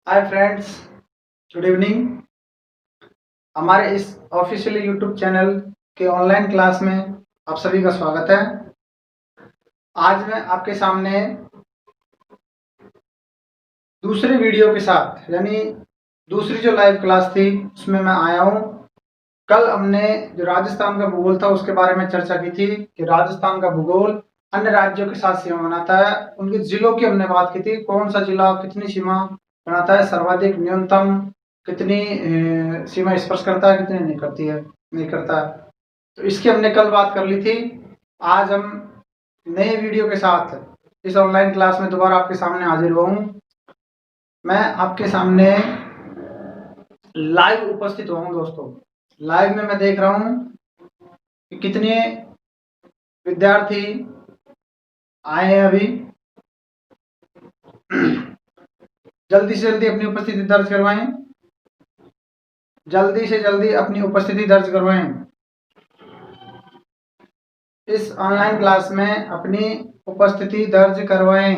Hi friends, good evening. हमारे इस officially YouTube channel के ऑनलाइन क्लास में आप सभी का स्वागत है। आज मैं आपके सामने दूसरे वीडियो के साथ यानी दूसरी जो लाइव क्लास थी उसमें मैं आया हूँ। कल हमने जो राजस्थान का भूगोल था उसके बारे में चर्चा की थी कि राजस्थान का भूगोल अन्य राज्यों के साथ सीमा बनाता है। उनके जिलों की हमने बात की थी, कौन सा जिला कितनी सीमा बनाता है, सर्वाधिक न्यूनतम कितनी सीमा स्पर्श करता है, कितनी नहीं करता है। तो इसकी हमने कल बात कर ली थी। आज हम नए वीडियो के साथ इस ऑनलाइन क्लास में दोबारा आपके सामने हाजिर हुआ हूँ। मैं आपके सामने लाइव उपस्थित हुआ हूँ दोस्तों। लाइव में मैं देख रहा हूँ कि कितने विद्यार्थी आए हैं अभी। जल्दी से जल्दी अपनी उपस्थिति दर्ज करवाएं। जल्दी से जल्दी अपनी उपस्थिति दर्ज करवाएं। इस ऑनलाइन क्लास में अपनी उपस्थिति दर्ज करवाएं।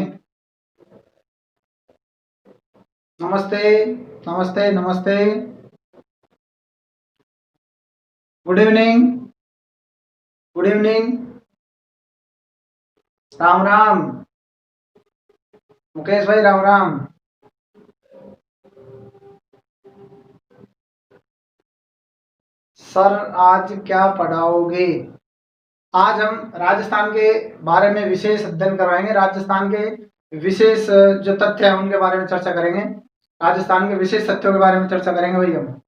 नमस्ते नमस्ते नमस्ते, good evening, good evening, Ram Ram, Mukesh भाई राम राम। सर आज क्या पढ़ाओगे? आज हम राजस्थान के बारे में विशेष अध्ययन करवाएंगे। राजस्थान के विशेष जो तथ्य हैं उनके बारे में चर्चा करेंगे। राजस्थान के विशेष तथ्यों के बारे में चर्चा करेंगे भाई हम।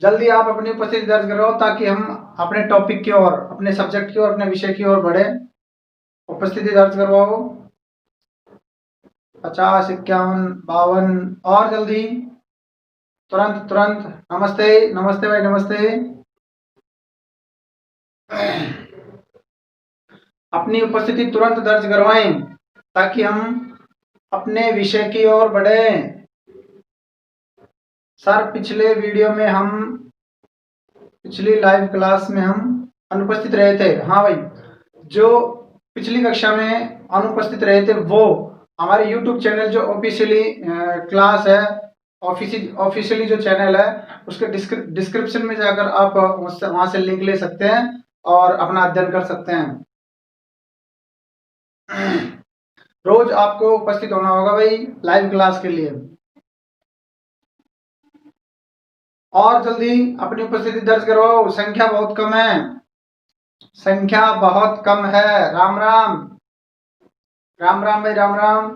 जल्दी आप अपनी उपस्थिति दर्ज करो ताकि हम अपने टॉपिक की ओर, अपने सब्जेक्ट की ओर, अपने विषय की ओर बढ़े। उपस्थिति दर्ज करवाओ। 50, 51, 52 और जल्दी, तुरंत तुरंत। नमस्ते नमस्ते भाई, नमस्ते। अपनी उपस्थिति तुरंत दर्ज करवाएं ताकि हम अपने विषय की ओर बढ़े। सर पिछले वीडियो में पिछली लाइव क्लास में हम अनुपस्थित रहे थे। हाँ भाई, जो पिछली कक्षा में अनुपस्थित रहे थे वो हमारे YouTube चैनल जो ऑफिशियली क्लास है, ऑफिशियली जो चैनल है उसके डिस्क्रिप्शन में जाकर आप वहां से लिंक ले सकते हैं और अपना अध्ययन कर सकते हैं। रोज आपको उपस्थित होना होगा भाई लाइव क्लास के लिए। और जल्दी अपनी उपस्थिति दर्ज करवाओ। संख्या बहुत कम है, संख्या बहुत कम है। राम राम, राम राम भाई, राम राम।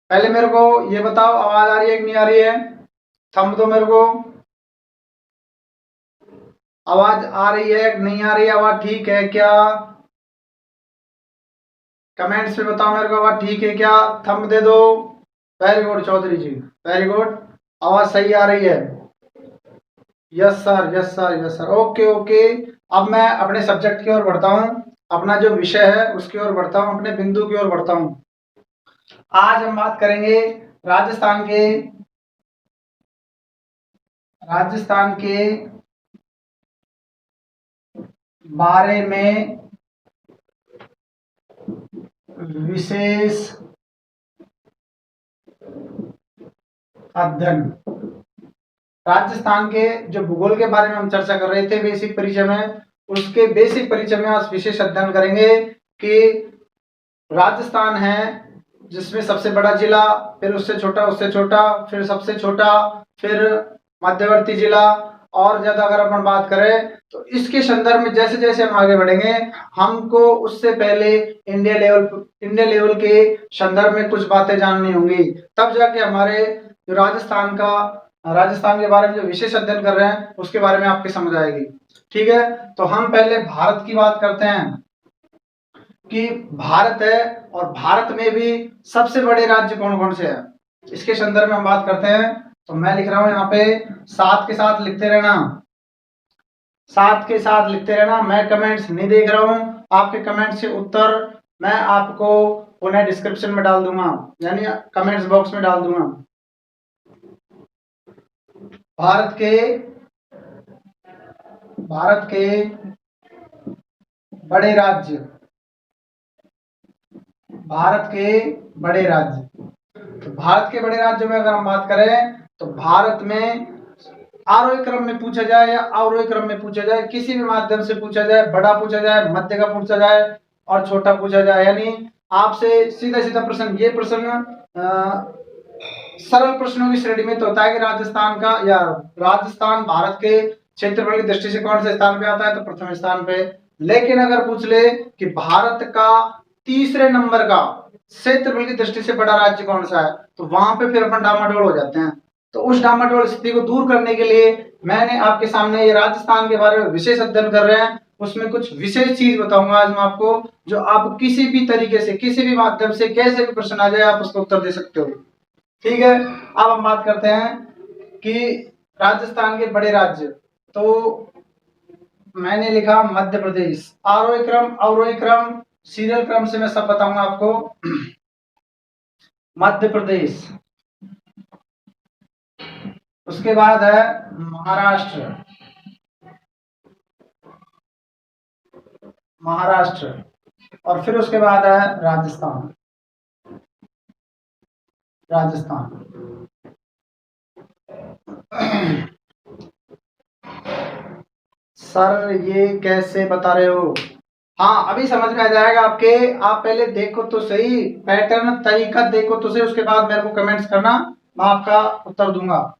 पहले मेरे को ये बताओ, आवाज आ रही है कि नहीं आ रही है? थंब दो मेरे को। आवाज आ रही है कि नहीं आ रही है? आवाज ठीक है क्या? कमेंट्स में बताओ मेरे को, आवाज ठीक है क्या? थंब दे दो। वेरी गुड चौधरी जी, वेरी गुड। आवाज सही आ रही है? Yes sir, yes sir, yes sir. Okay okay. अब मैं अपने सब्जेक्ट की ओर बढ़ता हूँ, अपना जो विषय है उसकी ओर बढ़ता हूँ, अपने बिंदु की ओर बढ़ता हूँ। आज हम बात करेंगे राजस्थान के बारे में विशेष अध्ययन। राजस्थान के जो भूगोल के बारे में हम चर्चा कर रहे थे बेसिक परिचय में, उसके बेसिक परिचय में आज विशेष अध्ययन करेंगे कि राजस्थान है जिसमें सबसे बड़ा जिला, फिर उससे छोटा, फिर सबसे छोटा, फिर मध्यवर्ती जिला, और ज्यादा अगर अपन बात करें तो इसके संदर्भ में जैसे जैसे हम आगे बढ़ेंगे हमको उससे पहले इंडिया लेवल के संदर्भ में कुछ बातें जाननी होंगी, तब जाके हमारे जो राजस्थान के बारे में जो विशेष अध्ययन कर रहे हैं उसके बारे में आपके समझ आएगी। ठीक है, तो हम पहले भारत की बात करते हैं कि भारत है और भारत में भी सबसे बड़े राज्य कौन कौन से हैं, इसके संदर्भ में हम बात करते हैं। तो मैं लिख रहा हूं यहाँ पे, साथ के साथ लिखते रहना, साथ के साथ लिखते रहना। मैं कमेंट्स नहीं देख रहा हूं, आपके कमेंट्स के उत्तर मैं आपको पुनः डिस्क्रिप्शन में डाल दूंगा, यानी कमेंट्स बॉक्स में डाल दूंगा। भारत के बड़े राज्य, भारत के बड़े राज्य। तो भारत के बड़े राज्यों में अगर हम बात करें तो भारत में आरोही क्रम में पूछा जाए या अवरोही क्रम में पूछा जाए, किसी भी माध्यम से पूछा जाए, बड़ा पूछा जाए, मध्य का पूछा जाए और छोटा पूछा जाए, यानी आपसे सीधा सीधा प्रश्न, ये प्रश्न सरल प्रश्नों की श्रेणी में तो होता है कि राजस्थान का या राजस्थान भारत के क्षेत्रफल की दृष्टि से कौन से स्थान पे आता है, तो प्रथम स्थान पे। लेकिन अगर पूछ ले कि भारत का तीसरे नंबर का क्षेत्रफल की दृष्टि से बड़ा राज्य कौन सा है, तो वहां पे फिर अपन डामाडोल हो जाते हैं। तो उस डामाडोल स्थिति को दूर करने के लिए मैंने आपके सामने ये राजस्थान के बारे में विशेष अध्ययन कर रहे हैं, उसमें कुछ विशेष चीज बताऊंगा आज मैं आपको, जो आप किसी भी तरीके से, किसी भी माध्यम से, कैसे भी प्रश्न आ जाए आप उसका उत्तर दे सकते हो। ठीक है, अब हम बात करते हैं कि राजस्थान के बड़े राज्य। तो मैंने लिखा मध्य प्रदेश, आरोही क्रम, अवरोही क्रम, सीरियल क्रम से मैं सब बताऊंगा आपको। मध्य प्रदेश, उसके बाद है महाराष्ट्र, महाराष्ट्र, और फिर उसके बाद है राजस्थान, राजस्थान। सर ये कैसे बता रहे हो? हाँ, अभी समझ में आ जाएगा आपके। आप पहले देखो तो सही, पैटर्न तरीका देखो तो सही, उसके बाद मेरे को कमेंट्स करना, मैं आपका उत्तर दूंगा।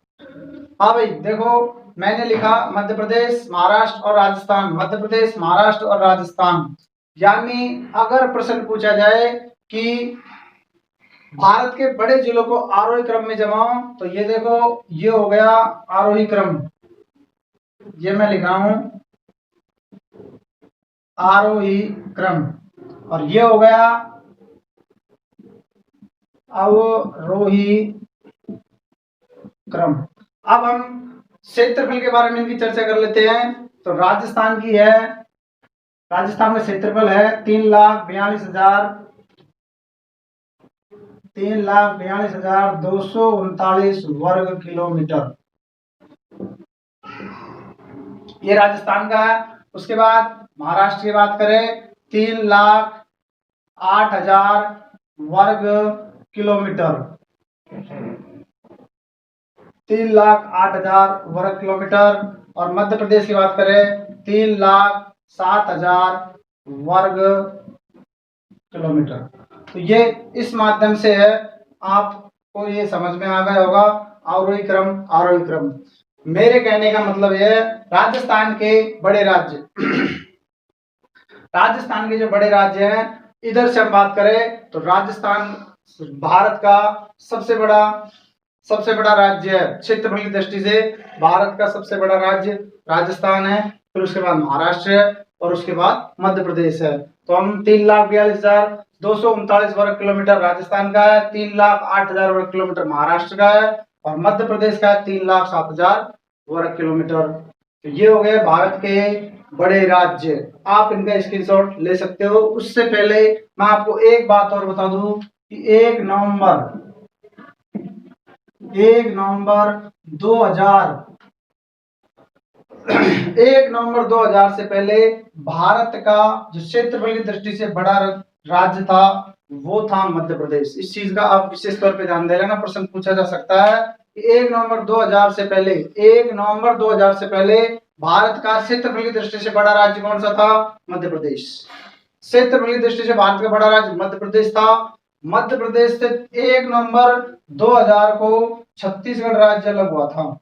हाँ भाई देखो, मैंने लिखा मध्य प्रदेश, महाराष्ट्र और राजस्थान, मध्य प्रदेश, महाराष्ट्र और राजस्थान। यानी अगर प्रश्न पूछा जाए कि भारत के बड़े जिलों को आरोही क्रम में जमाओ, तो ये देखो, ये हो गया आरोही क्रम, ये मैं लिख रहा हूं आरोही क्रम, और ये हो गया अवरोही क्रम। अब हम क्षेत्रफल के बारे में इनकी चर्चा कर लेते हैं। तो राजस्थान की है, राजस्थान का क्षेत्रफल है 3,42,239 वर्ग किलोमीटर, ये राजस्थान का है। उसके बाद महाराष्ट्र की बात करें, 3,08,000 वर्ग किलोमीटर, 3,08,000 वर्ग किलोमीटर। और मध्य प्रदेश की बात करें, 3,07,000 वर्ग किलोमीटर। तो ये इस माध्यम से है, आपको ये समझ में आ गया होगा आरोही क्रम, आरोही क्रम। मेरे कहने का मतलब यह है, राजस्थान के बड़े राज्य, राजस्थान के जो बड़े राज्य हैं, इधर से हम बात करें तो राजस्थान भारत का सबसे बड़ा राज्य है, क्षेत्रफल की दृष्टि से भारत का सबसे बड़ा राज्य राजस्थान है। फिर उसके बाद महाराष्ट्र है और उसके बाद मध्य प्रदेश है। तो हम 3,42,239 वर्ग किलोमीटर राजस्थान का है, 3,08,000 वर्ग किलोमीटर महाराष्ट्र का है, और मध्य प्रदेश का है 3,07,000 वर्ग किलोमीटर। तो ये हो गए भारत के बड़े राज्य, आप इनका स्क्रीनशॉट ले सकते हो। उससे पहले मैं आपको एक बात और बता दूं कि 1 नवंबर 2000 से पहले भारत का जो क्षेत्रफल की दृष्टि से बड़ा राज्य था वो था मध्य प्रदेश। इस चीज का आप विशेष तौर पे ध्यान दे लेना, प्रश्न पूछा जा सकता है कि 1 नवंबर 2000 से पहले, 1 नवंबर 2000 से पहले भारत का क्षेत्रफल की दृष्टि से बड़ा राज्य कौन सा था? मध्य प्रदेश। क्षेत्रफल की दृष्टि से भारत का बड़ा राज्य मध्य प्रदेश था। मध्य प्रदेश से 1 नवंबर 2000 को छत्तीसगढ़ राज्य अलग हुआ था,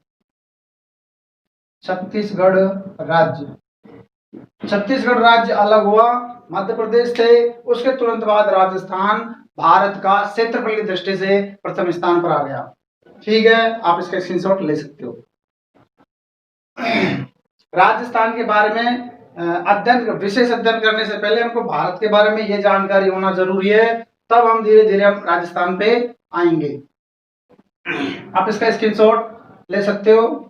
छत्तीसगढ़ राज्य, छत्तीसगढ़ राज्य अलग हुआ मध्य प्रदेश से। उसके तुरंत बाद राजस्थान भारत का क्षेत्रफल की दृष्टि से प्रथम स्थान पर आ गया। ठीक है, आप इसका स्क्रीनशॉट ले सकते हो। राजस्थान के बारे में विशेष अध्ययन करने से पहले हमको भारत के बारे में ये जानकारी होना जरूरी है, तब हम धीरे धीरे हम राजस्थान पे आएंगे। आप इसका स्क्रीनशॉट ले सकते हो।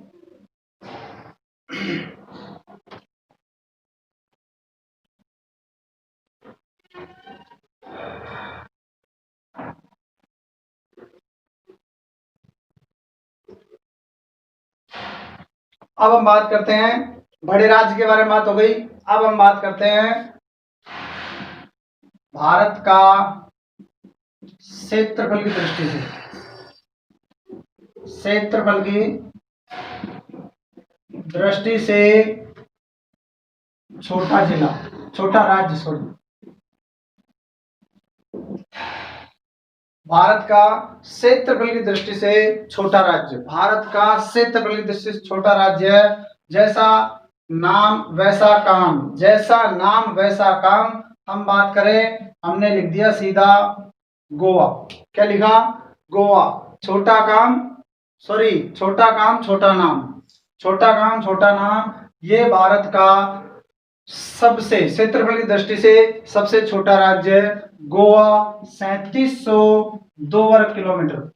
अब हम बात करते हैं, बड़े राज्य के बारे में बात हो गई। अब हम बात करते हैं भारत का क्षेत्रफल की दृष्टि से, क्षेत्रफल की दृष्टि से छोटा जिला, छोटा राज्य, सॉरी, भारत का क्षेत्रफल की दृष्टि से छोटा राज्य, भारत का क्षेत्रफल की दृष्टि से छोटा राज्य है। जैसा नाम वैसा काम, जैसा नाम वैसा काम। हम बात करें, हमने लिख दिया सीधा गोवा। क्या लिखा? गोवा। छोटा काम, सॉरी, छोटा काम छोटा नाम, छोटा काम छोटा नाम। ये भारत का सबसे क्षेत्रफल की दृष्टि से सबसे छोटा राज्य है गोवा। 3702 वर्ग किलोमीटर,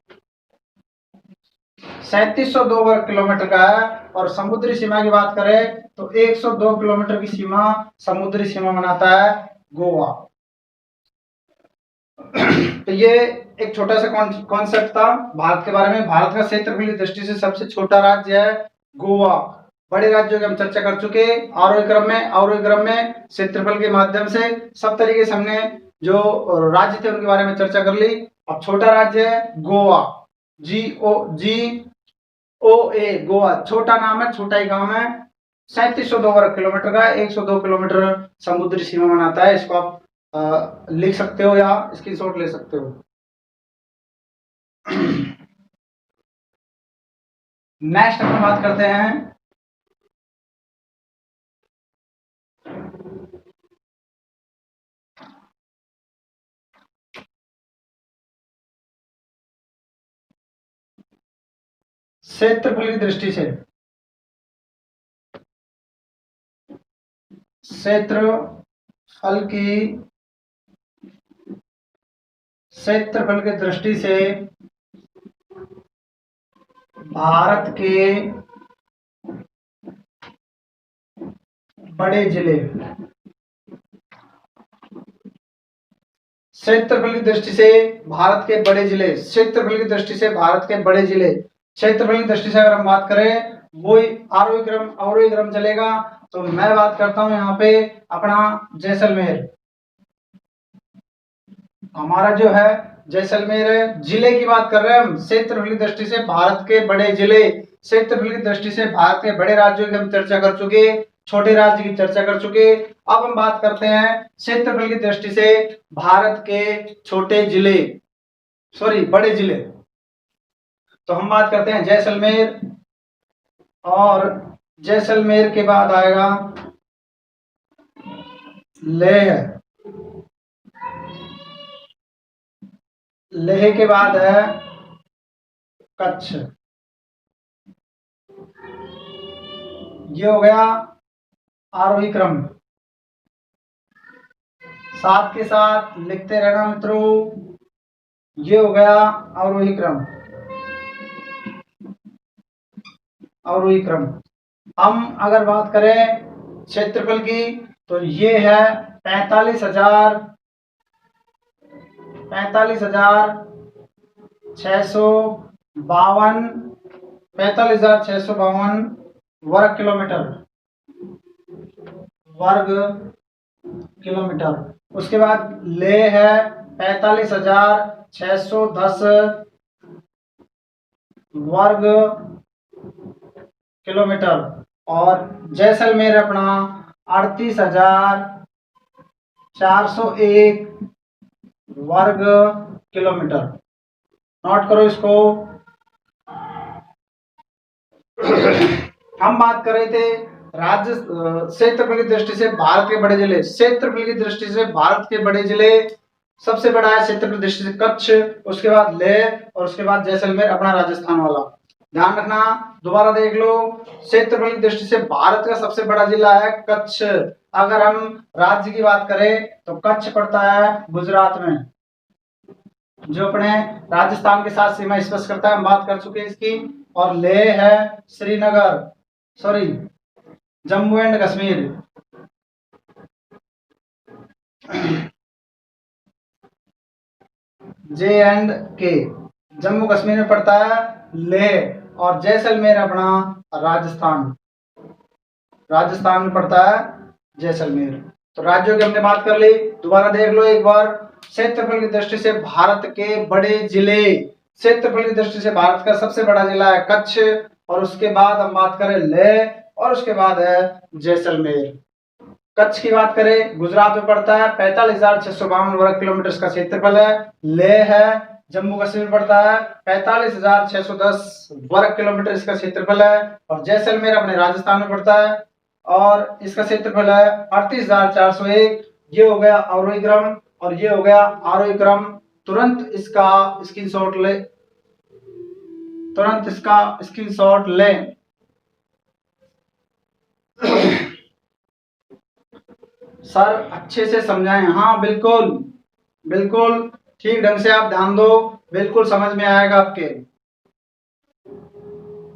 3702 वर्ग किलोमीटर का है। और समुद्री सीमा की बात करें तो 102 किलोमीटर की सीमा, समुद्री सीमा बनाता है गोवा। तो ये एक छोटा सा कॉन्सेप्ट था भारत के बारे में। भारत का क्षेत्रफल की दृष्टि से सबसे छोटा राज्य है गोवा। बड़े राज्यों की हम चर्चा कर चुके आरोही क्रम में। आरोही क्रम में क्षेत्रफल के माध्यम से सब तरीके से हमने जो राज्य थे उनके बारे में चर्चा कर ली। अब छोटा राज्य है गोवा, GOA, गोवा। छोटा नाम है, छोटा ही गांव है। 3702 वर्ग किलोमीटर का, 102 किलोमीटर समुद्री सीमा बनाता है। इसको आप लिख सकते हो या स्क्रीनशॉट ले सकते हो। नेक्स्ट अपन बात करते हैं क्षेत्रफल की दृष्टि से, क्षेत्रफल की दृष्टि से भारत के बड़े जिले, क्षेत्रफल की दृष्टि से भारत के बड़े जिले, क्षेत्रफल की दृष्टि से भारत के बड़े जिले। क्षेत्रफल की दृष्टि से अगर हम बात करें वही आरोही क्रम चलेगा। तो मैं बात करता हूं यहाँ पे अपना जैसलमेर। हमारा जो है जैसलमेर है। जिले की बात कर रहे हैं हम। क्षेत्रफल की दृष्टि से भारत के बड़े जिले, क्षेत्रफल की दृष्टि से भारत के बड़े राज्यों की हम चर्चा कर चुके, छोटे राज्य की चर्चा कर चुके। अब हम बात करते हैं क्षेत्रफल की दृष्टि से भारत के छोटे जिले, सॉरी बड़े जिले। तो हम बात करते हैं जैसलमेर, और जैसलमेर के बाद आएगा लेह, लेह के बाद है कच्छ। ये हो गया आरोही क्रम। साथ के साथ लिखते रहना मित्रों। ये हो गया आरोही क्रम, आरोही क्रम। हम अगर बात करें क्षेत्रफल की तो ये है 45,652 वर्ग किलोमीटर, वर्ग किलोमीटर। उसके बाद लेह है 45,610 वर्ग किलोमीटर, और जैसलमेर अपना 38,401 वर्ग किलोमीटर। नोट करो इसको। हम बात कर रहे थे राज्य क्षेत्रफल की दृष्टि से भारत के बड़े जिले। क्षेत्रफल की दृष्टि से भारत के बड़े जिले, सबसे बड़ा है क्षेत्रफल की दृष्टि से कच्छ, उसके बाद लेह, और उसके बाद जैसलमेर अपना राजस्थान वाला। ध्यान रखना, दोबारा देख लो। क्षेत्रफल की दृष्टि से भारत का सबसे बड़ा जिला है कच्छ। अगर हम राज्य की बात करें तो कच्छ पड़ता है गुजरात में, जो अपने राजस्थान के साथ सीमा स्पर्श करता है। हम बात कर चुके हैं इसकी। और लेह है Srinagar, sorry Jammu and Kashmir. J&K Jammu Kashmir में पड़ता है लेह, और जैसलमेर अपना राजस्थान, राजस्थान में पड़ता है जैसलमेर। तो राज्यों की हमने बात कर ली, दोबारा देख लो एक बार। क्षेत्रफल की दृष्टि से भारत के बड़े जिले, क्षेत्रफल की दृष्टि से भारत का सबसे बड़ा जिला है कच्छ, और उसके बाद हम बात करें लेह, और उसके बाद है जैसलमेर। कच्छ की बात करें गुजरात में पड़ता है, 45,652 वर्ग किलोमीटर इसका क्षेत्रफल है। लेह है जम्मू कश्मीर पड़ता है, 45,610 वर्ग किलोमीटर इसका क्षेत्रफल है। और जैसलमेर अपने राजस्थान में पड़ता है और इसका क्षेत्रफल है 38,401। ये हो गया आरोही क्रम और ये हो गया आरोही क्रम। तुरंत इसका स्क्रीनशॉट ले, तुरंत इसका स्क्रीनशॉट लें। सर अच्छे से समझाएं। हाँ बिल्कुल बिल्कुल ठीक ढंग से आप ध्यान दो, बिल्कुल समझ में आएगा आपके।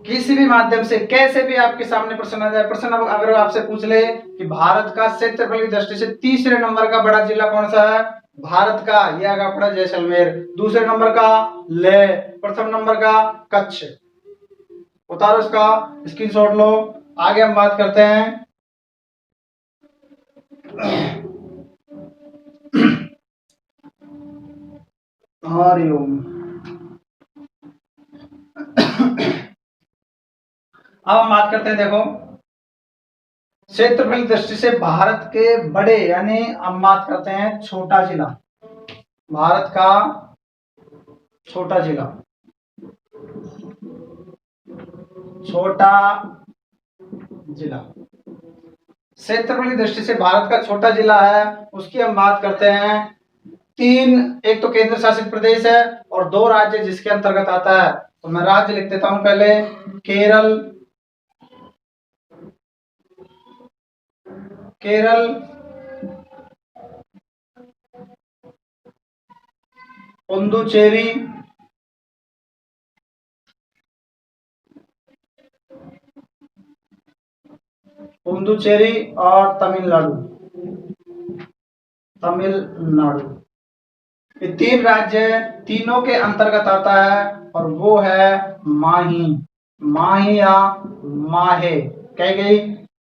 किसी भी माध्यम से कैसे भी आपके सामने प्रश्न आ जाए, प्रश्न अगर आपसे पूछ ले कि भारत का क्षेत्रफल की दृष्टि से तीसरे नंबर का बड़ा जिला कौन सा है भारत का, यह आगा पड़ा जैसलमेर, दूसरे नंबर का लेह, प्रथम नंबर का कच्छ। उतारो इसका स्क्रीनशॉट लो। आगे हम बात करते हैं हरिओम। अब हम बात करते हैं, देखो क्षेत्रफल की दृष्टि से भारत के बड़े, यानी हम बात करते हैं छोटा जिला, भारत का छोटा जिला, छोटा जिला क्षेत्रफल की दृष्टि से भारत का छोटा जिला है, उसकी हम बात करते हैं तीन, एक तो केंद्र शासित प्रदेश है और दो राज्य जिसके अंतर्गत आता है। तो मैं राज्य लिख देता हूं पहले, केरल, केरल, पुडुचेरी, पुडुचेरी और तमिलनाडु, तमिलनाडु। ये तीन राज्य तीनों के अंतर्गत आता है और वो है माही, माही या माहे। कई कई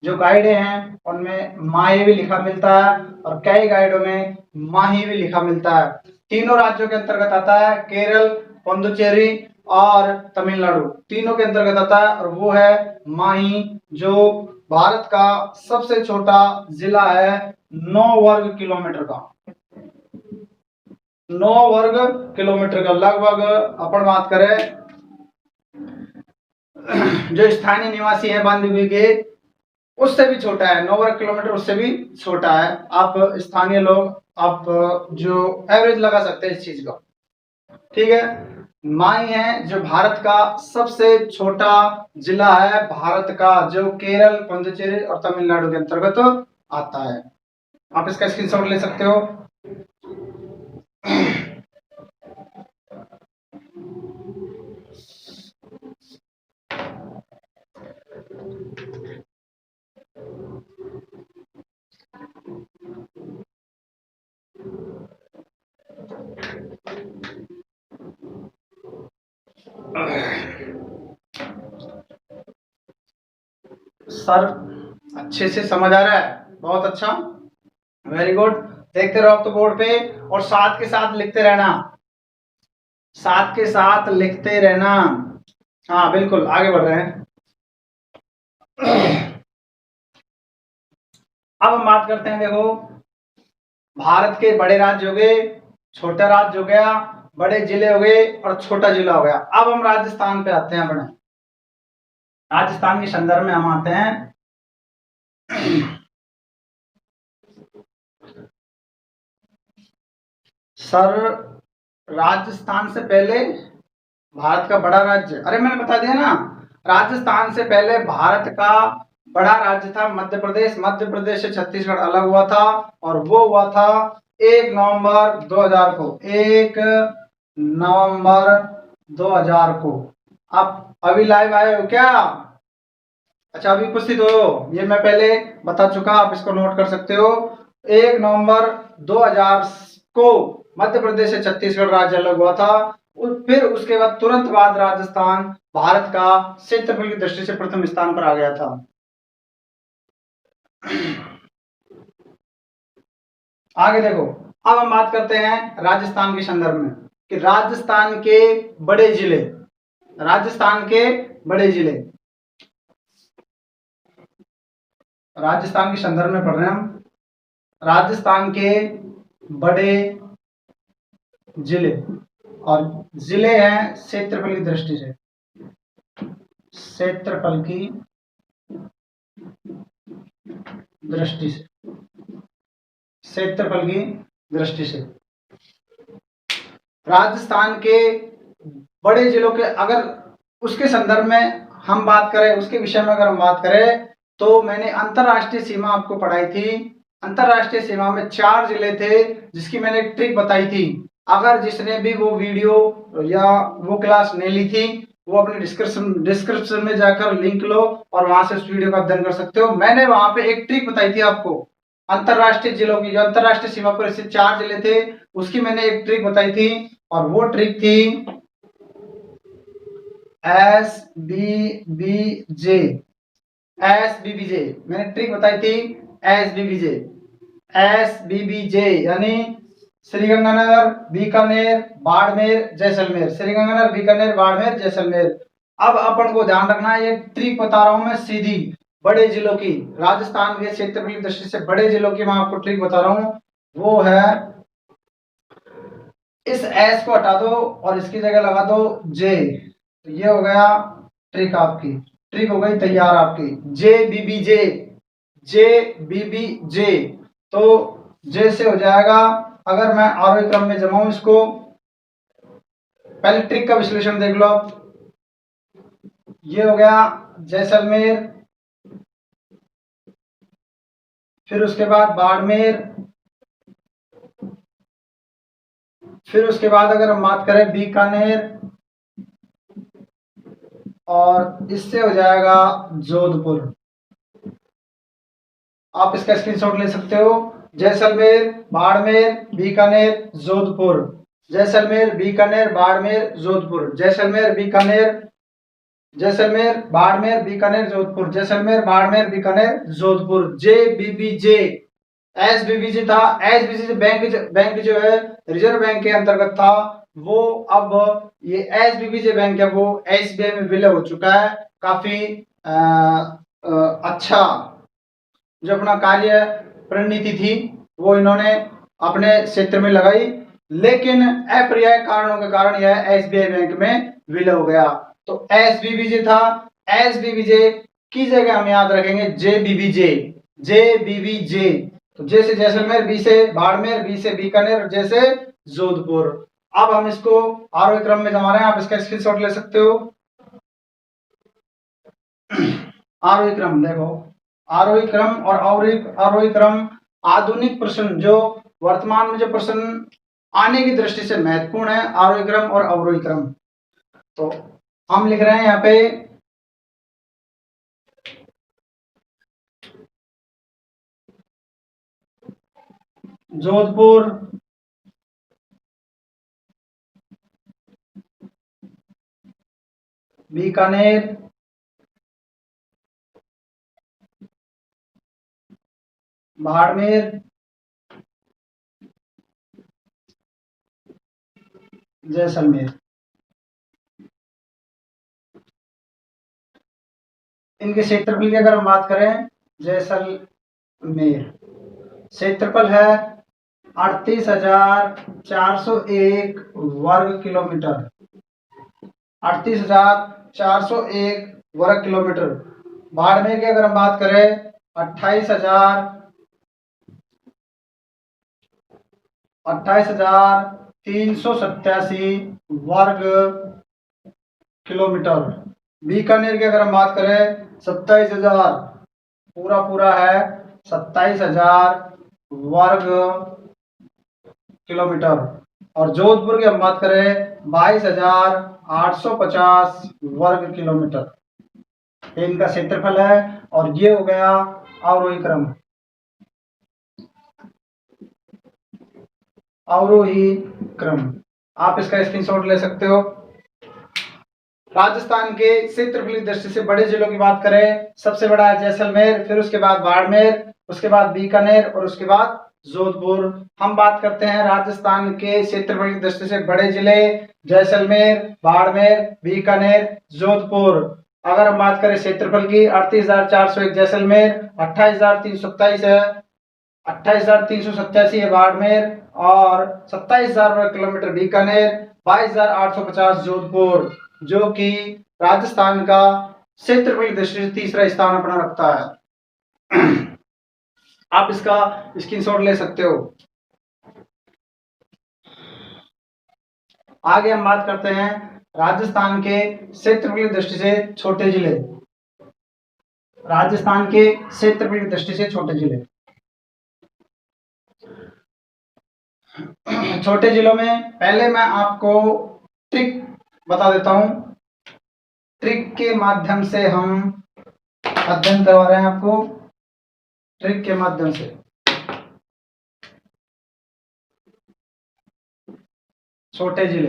जो गाइडें हैं उनमें माहे भी लिखा मिलता है और कई गाइडों में माही भी लिखा मिलता है। तीनों राज्यों के अंतर्गत आता है, केरल, पुडुचेरी और तमिलनाडु तीनों के अंतर्गत आता है और वो है माही, जो भारत का सबसे छोटा जिला है 9 वर्ग किलोमीटर का, 9 वर्ग किलोमीटर का। लगभग अपन बात करें जो स्थानीय निवासी है बांदीकुई के, उससे भी छोटा है, 9 वर्ग किलोमीटर उससे भी छोटा है। आप स्थानीय लोग आप जो एवरेज लगा सकते हैं इस चीज का, ठीक है। माई है जो भारत का सबसे छोटा जिला है, भारत का, जो केरल, पुडुचेरी और तमिलनाडु के अंतर्गत आता है। आप इसका स्क्रीनशॉट ले सकते हो। सर अच्छे से समझ आ रहा है, बहुत अच्छा, वेरी गुड। देखते रहो आप तो बोर्ड पे और साथ के साथ लिखते रहना, साथ के साथ लिखते रहना। हाँ बिल्कुल आगे बढ़ रहे हैं। अब हम बात करते हैं, देखो भारत के बड़े राज्य हो गए, छोटा राज्य हो गया, बड़े जिले हो गए और छोटा जिला हो गया। अब हम राजस्थान पे आते हैं, अपने राजस्थान के संदर्भ में हम आते हैं। सर राजस्थान से पहले भारत का बड़ा राज्य, अरे मैंने बता दिया ना, राजस्थान से पहले भारत का बड़ा राज्य था मध्य प्रदेश। मध्य प्रदेश से छत्तीसगढ़ अलग हुआ था और वो हुआ था 1 नवंबर 2000 को, 1 नवंबर 2000 को। आप अभी लाइव आए हो क्या? अच्छा अभी उपस्थित हो, ये मैं पहले बता चुका, आप इसको नोट कर सकते हो। 1 नवंबर 2000 को मध्य प्रदेश से छत्तीसगढ़ राज्य अलग हुआ था। फिर उसके बाद तुरंत बाद राजस्थान भारत का क्षेत्रफल की दृष्टि से प्रथम स्थान पर आ गया था। आगे देखो, अब हम बात करते हैं राजस्थान के संदर्भ में कि राजस्थान के बड़े जिले, राजस्थान के बड़े जिले, राजस्थान के संदर्भ में पढ़ रहे हैं हम। राजस्थान के बड़े जिले, और जिले हैं क्षेत्रफल की दृष्टि से, क्षेत्रफल की दृष्टि से, क्षेत्रफल की दृष्टि से राजस्थान के बड़े जिलों के, अगर उसके संदर्भ में हम बात करें, उसके विषय में अगर हम बात करें, तो मैंने अंतरराष्ट्रीय सीमा आपको पढ़ाई थी। अंतरराष्ट्रीय सीमा में 4 जिले थे, जिसकी मैंने एक ट्रिक बताई थी। अगर जिसने भी वो वीडियो या वो क्लास नहीं ली थी, वो अपने डिस्क्रिप्शन में जाकर लिंक लो और वहां से उस वीडियो का अध्ययन कर सकते हो। मैंने वहां पे एक ट्रिक बताई थी आपको अंतरराष्ट्रीय जिलों की, जो अंतरराष्ट्रीय सीमा पर स्थित 4 जिले थे, उसकी मैंने एक ट्रिक बताई थी, और वो ट्रिक थी SBBJ। SBBJ मैंने ट्रिक बताई थी, SBBJ। SBBJ यानी श्रीगंगानगर, बीकानेर, बाड़मेर, जैसलमेर, श्रीगंगानगर, बीकानेर, बाड़मेर, जैसलमेर। अब अपन को ध्यान रखना है, ये ट्रिक बता रहा हूं मैं सीधी बड़े जिलों की, राजस्थान के क्षेत्रफल की दृष्टि से बड़े जिलों की मैं आपको ट्रिक बता रहा हूं। वो है, इस एस को हटा दो और इसकी जगह लगा दो जे, तो ये हो गया ट्रिक, आपकी ट्रिक हो गई तैयार आपकी, JBBJ, JBBJ। तो जे से हो जाएगा, अगर मैं आरोही क्रम में जमाऊं इसको, पहले ट्रिक का विश्लेषण देख लो आप। ये हो गया जैसलमेर, फिर उसके बाद बाड़मेर, फिर उसके बाद अगर हम बात करें बीकानेर, और इससे हो जाएगा जोधपुर। आप इसका स्क्रीनशॉट ले सकते हो, जैसलमेर, बाड़मेर, बीकानेर, जोधपुर, जैसलमेर, बीकानेर, बाड़मेर, जोधपुर, जैसलमेर, बीकानेर, जैसलमेर, बाड़मेर, बीकानेर, जोधपुर, जैसलमेर, बाड़मेर, बीकानेर, जोधपुर। JBBJ, SBBJ था। SBBJ बैंक जो है रिजर्व बैंक के अंतर्गत था, वो अब ये SBBJ बैंक है वो SBI में विलय हो चुका है। काफी अच्छा जो अपना कार्य प्रणनीति थी वो इन्होंने अपने क्षेत्र में लगाई, लेकिन अप्रिय कारणों के कारण यह SBI बैंक में विलय हो गया। तो SBBJ था, SBBJ की जगह हम याद रखेंगे JBBJ, JBBJ। तो जे से जैसलमेर, बी से बाड़मेर, बी से बीकानेर, जे से जोधपुर। अब हम इसको आरोही क्रम में जमा रहे हैं, आप इसका स्क्रीनशॉट ले सकते हो। आरोही क्रम देखो, आरोही क्रम और आरोही क्रम आधुनिक प्रश्न, जो वर्तमान में जो प्रश्न आने की दृष्टि से महत्वपूर्ण है, आरोही क्रम और अवरोही क्रम। तो हम लिख रहे हैं यहाँ पे जोधपुर, बीकानेर, बाड़मेर, जैसलमेर। इनके क्षेत्रफल की अगर हम बात करें, जैसलमेर क्षेत्रफल है 38,401 वर्ग किलोमीटर, 38,401 वर्ग किलोमीटर। बाड़मेर की अगर हम बात करें 28,387 वर्ग किलोमीटर। बीकानेर की अगर हम बात करें 27,000, पूरा है 27,000 वर्ग किलोमीटर। और जोधपुर की हम बात करें 22,850 वर्ग किलोमीटर। इनका क्षेत्रफल है, और ये हो गया अवरोही क्रम, अवरोही क्रम। आप इसका स्क्रीनशॉट ले सकते हो। राजस्थान के क्षेत्रफल की दृष्टि से बड़े जिलों की बात करें, सबसे बड़ा है जैसलमेर, फिर उसके बाद बाड़मेर, उसके बाद बीकानेर और उसके बाद जोधपुर। हम बात करते हैं राजस्थान के क्षेत्रफल की दृष्टि से बड़े जिले, जैसलमेर, बाड़मेर, बीकानेर, जोधपुर। अगर हम बात करें क्षेत्रफल की, 38,401 जैसलमेर, 28,327 है, 28,387 है बाड़मेर, और 27,000 वर्ग किलोमीटर बीकानेर, 22,850 जोधपुर, जो कि राजस्थान का क्षेत्रफल की दृष्टि से तीसरा स्थान अपना रखता है। आप इसका स्क्रीनशॉट ले सकते हो। आगे हम बात करते हैं राजस्थान के क्षेत्रफल की दृष्टि से छोटे जिले। राजस्थान के क्षेत्रफल की दृष्टि से छोटे जिले, छोटे जिलों में पहले मैं आपको ट्रिक बता देता हूं। ट्रिक के माध्यम से हम अध्ययन करवा रहे हैं आपको, ट्रिक के माध्यम से। छोटे जिले,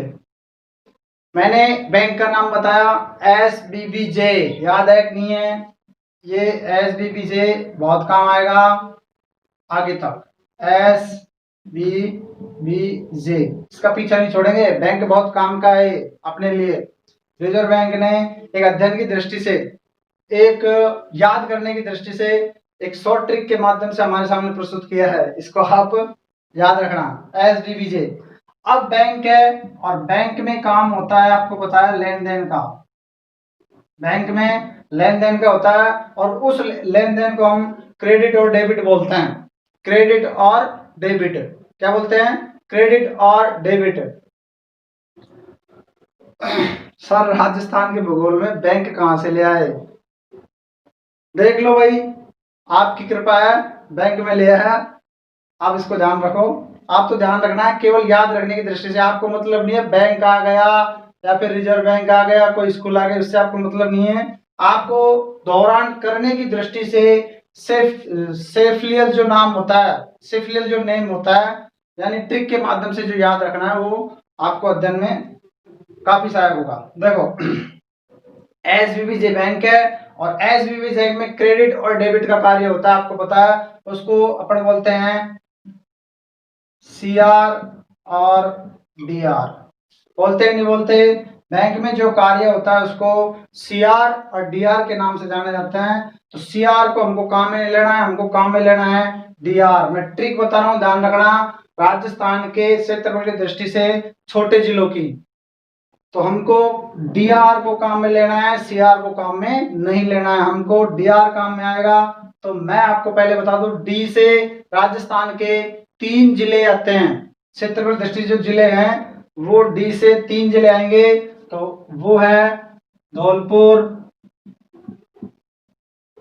मैंने बैंक का नाम बताया SBBJ, याद है कि नहीं है? ये SBBJ बहुत काम आएगा आगे तक। SBBJ, इसका पीछा नहीं छोड़ेंगे, बैंक बहुत काम का है अपने लिए। रिजर्व बैंक ने एक अध्ययन की दृष्टि से, एक याद करने की दृष्टि से एक शॉर्ट ट्रिक के माध्यम से हमारे सामने प्रस्तुत किया है। इसको आप याद रखना, SBBJ। अब बैंक है और बैंक में काम होता है, आपको पता है, लेन देन का। बैंक में लेन देन का होता है और उस लेन देन को हम क्रेडिट और डेबिट बोलते हैं। क्रेडिट और डेबिट, क्या बोलते हैं? क्रेडिट और डेबिट। सर राजस्थान के भूगोल में बैंक कहां से ले आए? देख लो भाई, आपकी कृपा है, बैंक में ले आया। आप इसको ध्यान रखो। आप तो ध्यान रखना है, केवल याद रखने की दृष्टि से, आपको मतलब नहीं है बैंक आ गया या फिर रिजर्व बैंक आ गया, कोई स्कूल आ गया, उससे आपको मतलब नहीं है। आपको दौरान करने की दृष्टि से सेफलियल जो नाम होता है, सेफलियल जो नेम होता है, यानी ट्रिक के माध्यम से जो याद रखना है, वो आपको अध्ययन में काफी सहायक होगा। देखो, SBBJ बैंक है और SBBJ में क्रेडिट और डेबिट का कार्य होता है, आपको पता है। उसको अपन बोलते हैं CR और DR, बोलते नहीं बोलते? बैंक में जो कार्य होता है उसको CR और DR के नाम से जाने जाते हैं। तो CR को हमको काम में नहीं लेना है, हमको काम में लेना है DR। मैं ट्रिक बता रहा हूं, ध्यान रखना। राजस्थान के क्षेत्रफल की दृष्टि से छोटे जिलों की, तो हमको DR को काम में लेना है, CR को काम में नहीं लेना है। हमको DR काम में आएगा। तो मैं आपको पहले बता दूं, D से राजस्थान के 3 जिले आते हैं। क्षेत्रफल दृष्टि जो जिले हैं वो D से 3 जिले आएंगे। तो वो है धौलपुर,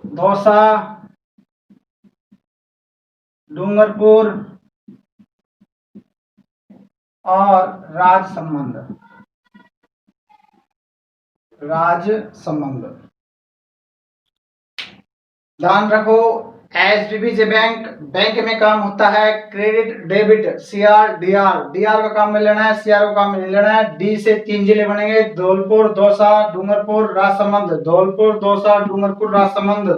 दौसा, डूंगरपुर और राजसमंद। ध्यान रखो, SBBJ बैंक में काम होता है credit debit, CR DR। DR का काम में लेना है, CR का काम में नहीं लेना है। D से 3 जिले बनेंगे, धौलपुर, दौसा, डूंगरपुर, राजसमंद। धौलपुर, दौसा, डूंगरपुर, राजसमंद।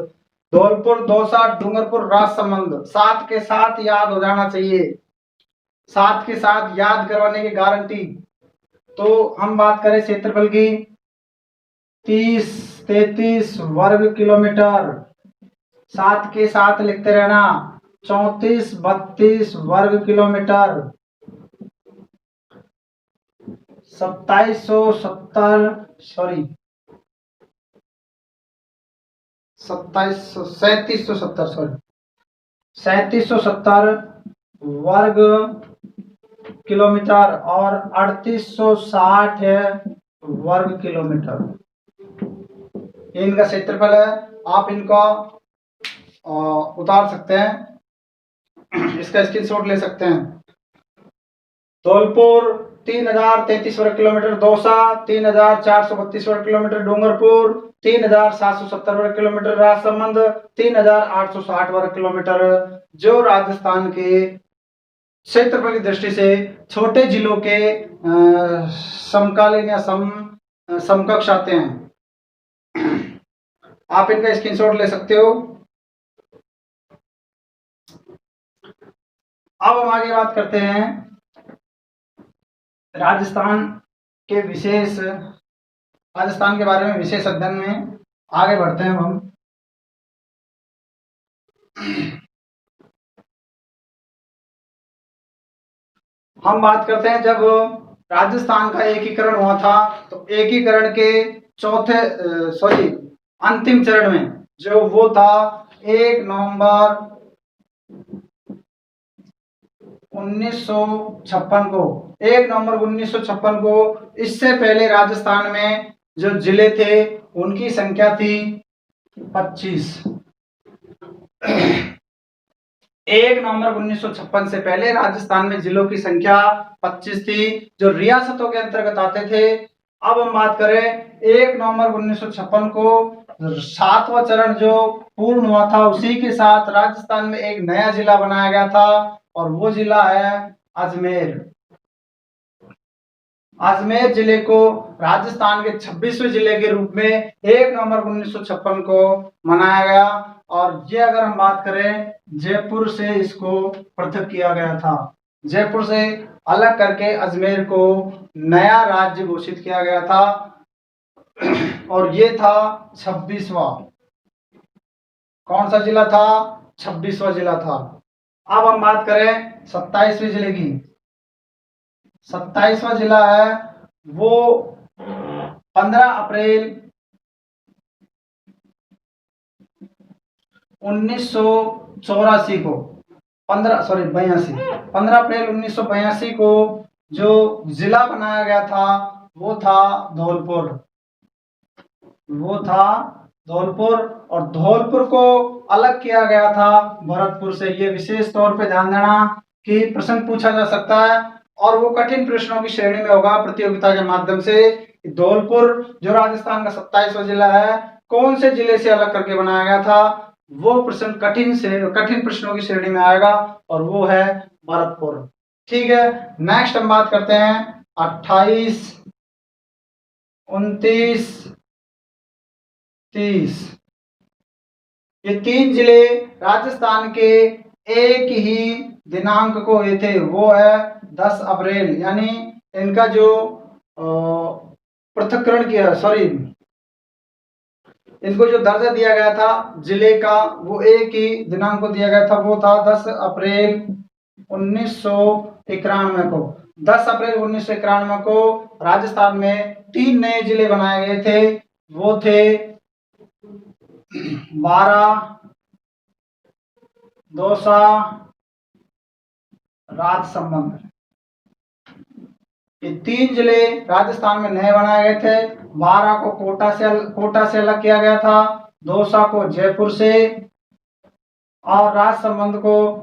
धौलपुर, दौसा, डूंगरपुर, राजसमंद। साथ के साथ याद हो जाना चाहिए, साथ के साथ याद करवाने की गारंटी। तो हम बात करें क्षेत्रफल की, 30-33 वर्ग किलोमीटर। साथ के साथ लिखते रहना, 34-32 वर्ग किलोमीटर। 3770, सॉरी 3770, सॉरी 3770 वर्ग किलोमीटर और 3860 है वर्ग किलोमीटर। इनका क्षेत्रफल है। आप इनका उतार सकते हैं, इसका स्क्रीनशॉट ले सकते हैं। धौलपुर 3033 वर्ग किलोमीटर, दौसा 3432 वर्ग किलोमीटर, डूंगरपुर 3770 वर्ग किलोमीटर, राजसमंद 3860 वर्ग किलोमीटर, जो राजस्थान के क्षेत्रफल की दृष्टि से छोटे जिलों के समकालीन या समकक्ष आते हैं। आप इनका स्क्रीनशॉट ले सकते हो। अब हम आगे बात करते हैं राजस्थान के विशेष राजस्थान के बारे में विशेष अध्ययन में आगे बढ़ते हैं हम। हम बात करते हैं जब राजस्थान का एकीकरण हुआ था तो एकीकरण के चौथे अंतिम चरण में जो वो था 1 नवंबर 1956 को 1 नवंबर 1956 को। इससे पहले राजस्थान में जो जिले थे उनकी संख्या थी 25। 1 नवंबर 1956 से पहले राजस्थान में जिलों की संख्या 25 थी जो रियासतों के अंतर्गत आते थे। अब हम बात करें 1 नवंबर 1956 को 7वां चरण जो पूर्ण हुआ था उसी के साथ राजस्थान में एक नया जिला बनाया गया था और वो जिला है अजमेर। अजमेर जिले को राजस्थान के 26वें जिले के रूप में 1 नवंबर 1956 को मनाया गया और ये अगर हम बात करें जयपुर से इसको पृथक किया गया था। जयपुर से अलग करके अजमेर को नया राज्य घोषित किया गया था और ये था 26वां। कौन सा जिला था? 26वां जिला था। अब हम बात करें 27वें जिले की। 27वां जिला है वो 15 अप्रैल 1984 को 15 अप्रैल 1982 को जो जिला बनाया गया था वो था धौलपुर। और धौलपुर को अलग किया गया था भरतपुर से। ये विशेष तौर पे ध्यान देना कि प्रश्न पूछा जा सकता है और वो कठिन प्रश्नों की श्रेणी में होगा प्रतियोगिता के माध्यम से। धौलपुर जो राजस्थान का 27वां जिला है कौन से जिले से अलग करके बनाया गया था, वो प्रश्न कठिन प्रश्नों की श्रेणी में आएगा और वो है भरतपुर। ठीक है, नेक्स्ट हम बात करते हैं 28, 29, 30। ये 3 जिले राजस्थान के एक ही दिनांक को हुए थे, वो है 10 अप्रैल। यानी इनका जो पृथक्करण किया इनको जो दर्जा दिया गया था जिले का वो एक ही दिनांक को दिया गया था, वो था 10 अप्रैल 1991 को। 10 अप्रैल 1991 को राजस्थान में 3 नए जिले बनाए गए थे, वो थे बारा, दौसा, राजसमंद। ये 3 जिले राजस्थान में नए बनाए गए थे। बारा को कोटा से अलग किया गया था, दौसा को जयपुर से और राजसमंद को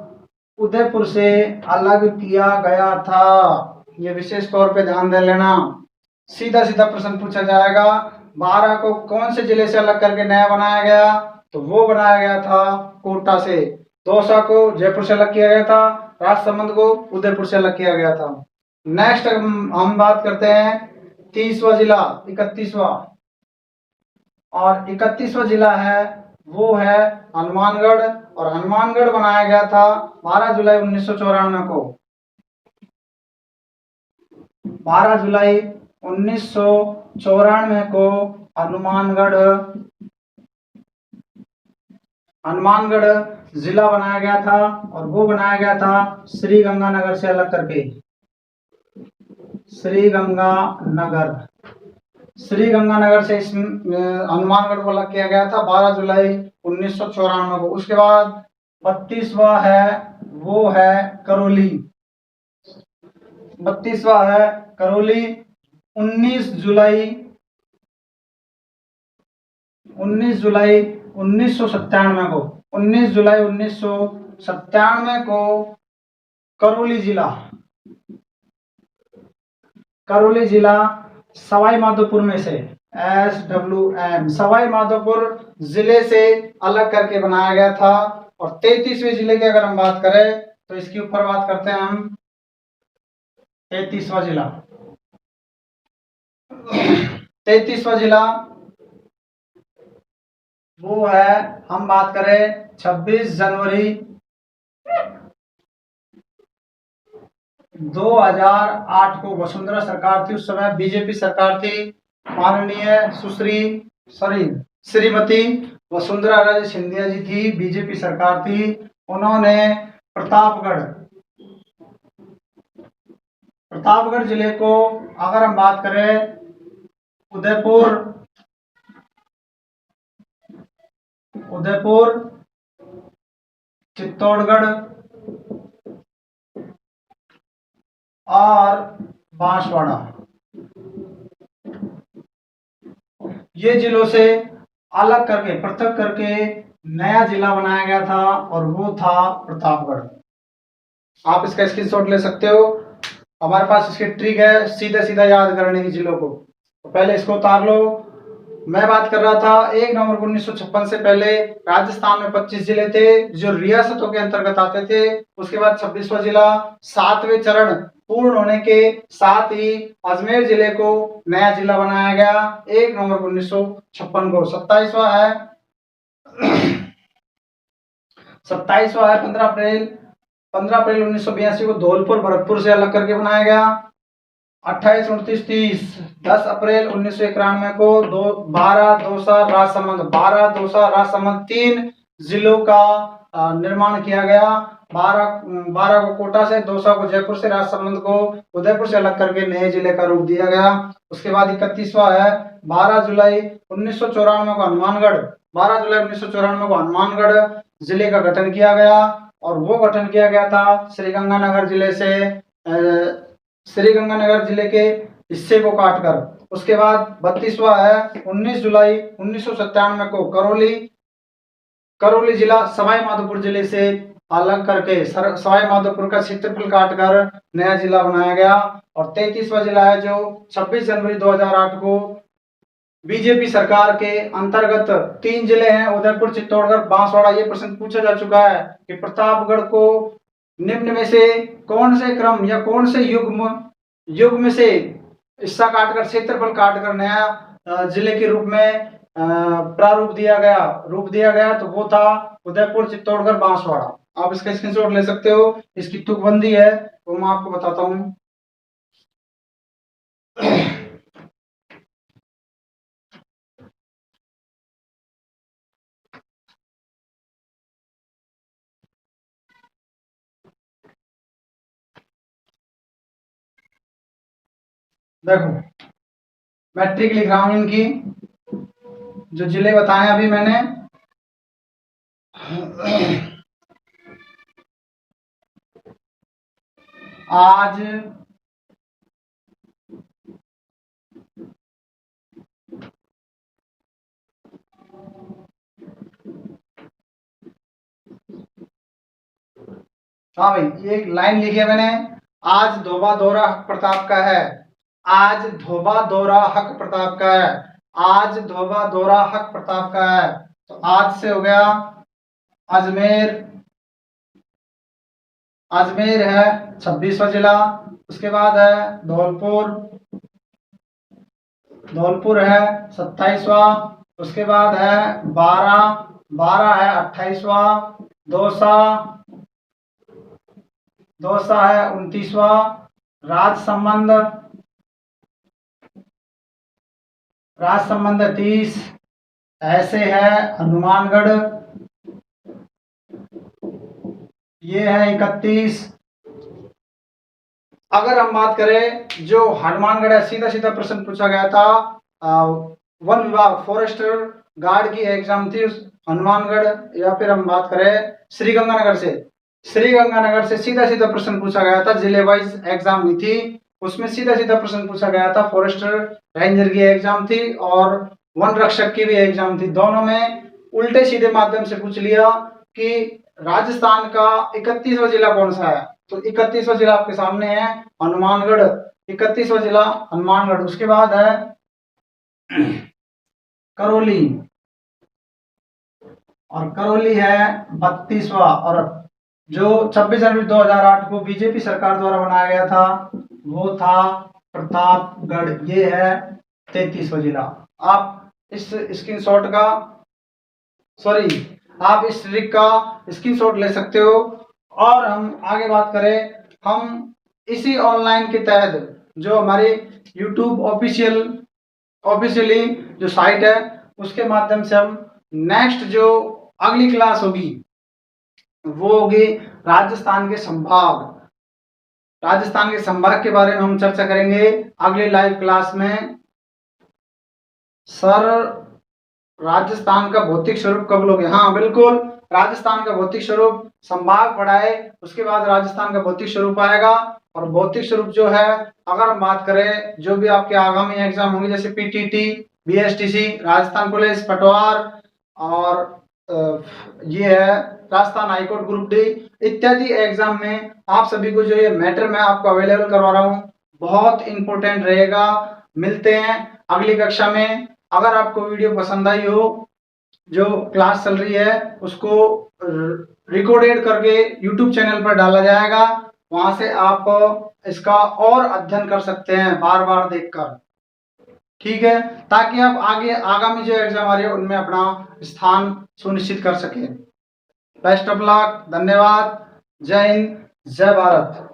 उदयपुर से अलग किया गया था। ये विशेष तौर पे ध्यान दे लेना, सीधा सीधा प्रश्न पूछा जाएगा। बारा को कौन से जिले से अलग करके नया बनाया गया, तो वो बनाया गया था कोटा से। दौसा को जयपुर से अलग किया गया था, राजसमंद को उदयपुर से अलग किया गया था। नेक्स्ट हम बात करते हैं 30वां जिला, 31वां। और 31वां जिला है वो है हनुमानगढ़ और हनुमानगढ़ बनाया गया था 12 जुलाई 1994 को। 12 जुलाई 1994 को हनुमानगढ़ जिला बनाया गया था और वो बनाया गया था श्री गंगानगर से अलग करके। श्री गंगानगर से हनुमानगढ़ को अलग किया गया था 12 जुलाई 1994 को। उसके बाद 32वां है वो है करौली। 32वां है करौली 19 जुलाई 1997 को। 19 जुलाई 1997 को करौली जिला सवाई माधोपुर में से SWM सवाई माधोपुर जिले से अलग करके बनाया गया था। और 33वें जिले की अगर हम बात करें तो इसके ऊपर बात करते हैं हम 33वां जिला। 33वां जिला वो है, हम बात करें 26 जनवरी 2008 को वसुंधरा सरकार थी, उस समय बीजेपी सरकार थी। माननीय श्रीमती वसुंधरा राजे सिंधिया जी थी, बीजेपी सरकार थी। उन्होंने प्रतापगढ़ जिले को, अगर हम बात करें उदयपुर, चित्तौड़गढ़ और बांसवाड़ा, ये जिलों से अलग करके, पृथक करके नया जिला बनाया गया था और वो था प्रतापगढ़। आप इसका स्क्रीनशॉट ले सकते हो। हमारे पास इसकी ट्रिक है सीधा सीधा याद करने की जिलों को। तो पहले इसको उतार लो। मैं बात कर रहा था 1 नवंबर 1956 से पहले राजस्थान में 25 जिले थे जो रियासतों के अंतर्गत आते थे। उसके बाद 26वां जिला, 7वें चरण पूर्ण होने के साथ ही अजमेर जिले को नया जिला बनाया गया 1 नवंबर 1956 को। 27वां है 15 अप्रैल 1982 को धौलपुर भरतपुर से अलग करके बनाया गया। 28, 29, 30 10 अप्रैल 1991 को 12 दौसा राजसमंद 3 जिलों का निर्माण किया गया। 12 को कोटा से, दौसा को जयपुर से, राजसमंद को उदयपुर से अलग करके नए जिले का रूप दिया गया। उसके बाद 31वां है 12 जुलाई 1994 को हनुमानगढ़ जिले का गठन किया गया और वो गठन किया गया था श्रीगंगानगर जिले के हिस्से को काटकर। उसके बाद 32वां है 19 जुलाई 1997 को करौली जिला सवाई माधोपुर जिले से अलग करके सवाई माधोपुर का क्षेत्रफल काटकर नया जिला बनाया गया। और 33वां जिला है जो 26 जनवरी 2008 को बीजेपी सरकार के अंतर्गत 3 जिले हैं उदयपुर, चित्तौड़गढ़, बांसवाड़ा। ये प्रश्न पूछा जा चुका है कि प्रतापगढ़ को निम्न में से कौन से क्रम या कौन से युग में से हिस्सा काटकर, क्षेत्रफल काटकर नया जिले के रूप में रूप दिया गया, तो वो था उदयपुर, चित्तौड़गढ़, बांसवाड़ा। आप इसका स्क्रीनशॉट ले सकते हो। इसकी तुकबंदी है वो मैं आपको बताता हूँ। देखो मैट्रिक लिख रहा हूं इनकी, जो जिले बताए अभी मैंने। आज हाँ भाई, ये एक लाइन लिखी है मैंने। आज धोबा दौरा हक प्रताप का है। आज धोबा दौरा हक प्रताप का है। आज धोबा दौरा हक प्रताप का है। तो आज से हो गया अजमेर है 26वां जिला। उसके बाद है धौलपुर है 27वां। उसके बाद है 12 है 28वां। दौसा है 29वां। राजसमंद 30। ऐसे है हनुमानगढ़, ये है 31। अगर हम बात करें जो हनुमानगढ़ है, सीधा सीधा प्रश्न पूछा गया था, वन विभाग फॉरेस्टर गार्ड की एग्जाम थी हनुमानगढ़। या फिर हम बात करें श्रीगंगानगर से सीधा सीधा प्रश्न पूछा गया था। जिले वाइज एग्जाम हुई थी, उसमें सीधा सीधा प्रश्न पूछा गया था। फॉरेस्टर रेंजर की एग्जाम थी और वन रक्षक की भी एग्जाम थी। दोनों में उल्टे सीधे माध्यम से पूछ लिया कि राजस्थान का 31वां जिला कौन सा है। तो 31वां जिला आपके सामने है हनुमानगढ़। 31वां जिला हनुमानगढ़। उसके बाद है करौली, और करौली है 32वां। और जो 26 जनवरी 2008 को बीजेपी सरकार द्वारा बनाया गया था वो था प्रतापगढ़। ये है 33वां जिला। आप इस स्क्रीनशॉट का आप इस ट्रिक का स्क्रीनशॉट ले सकते हो। और हम आगे बात करें, हम इसी ऑनलाइन के तहत जो हमारी यूट्यूब ऑफिशियली जो साइट है उसके माध्यम से हम नेक्स्ट जो अगली क्लास होगी वो होगी राजस्थान के संभाग। राजस्थान के संभाग के बारे में हम चर्चा करेंगे अगली लाइव क्लास में। सर राजस्थान का भौतिक स्वरूप कब लोगे? हाँ बिल्कुल, राजस्थान का भौतिक स्वरूप संभाग पढ़ाए उसके बाद राजस्थान का भौतिक स्वरूप आएगा। और भौतिक स्वरूप जो है अगर हम बात करें जो भी आपके आगामी एग्जाम होंगे जैसे पीटीटी, बीएसटीसी, राजस्थान पुलिस, पटवार और ये है राजस्थान हाईकोर्ट ग्रुप डी इत्यादि एग्जाम में आप सभी को जो ये मैटर मैं आपको अवेलेबल करवा रहा हूँ बहुत इंपॉर्टेंट रहेगा। मिलते हैं अगली कक्षा में। अगर आपको वीडियो पसंद आई हो, जो क्लास चल रही है उसको रिकॉर्डेड करके यूट्यूब चैनल पर डाला जाएगा, वहां से आप इसका और अध्ययन कर सकते हैं बार बार देखकर, ठीक है, ताकि आप आगे आगामी जो एग्जाम आ रही है उनमें अपना स्थान सुनिश्चित कर सके। बेस्ट ऑफ लक, धन्यवाद, जय हिंद, जय भारत।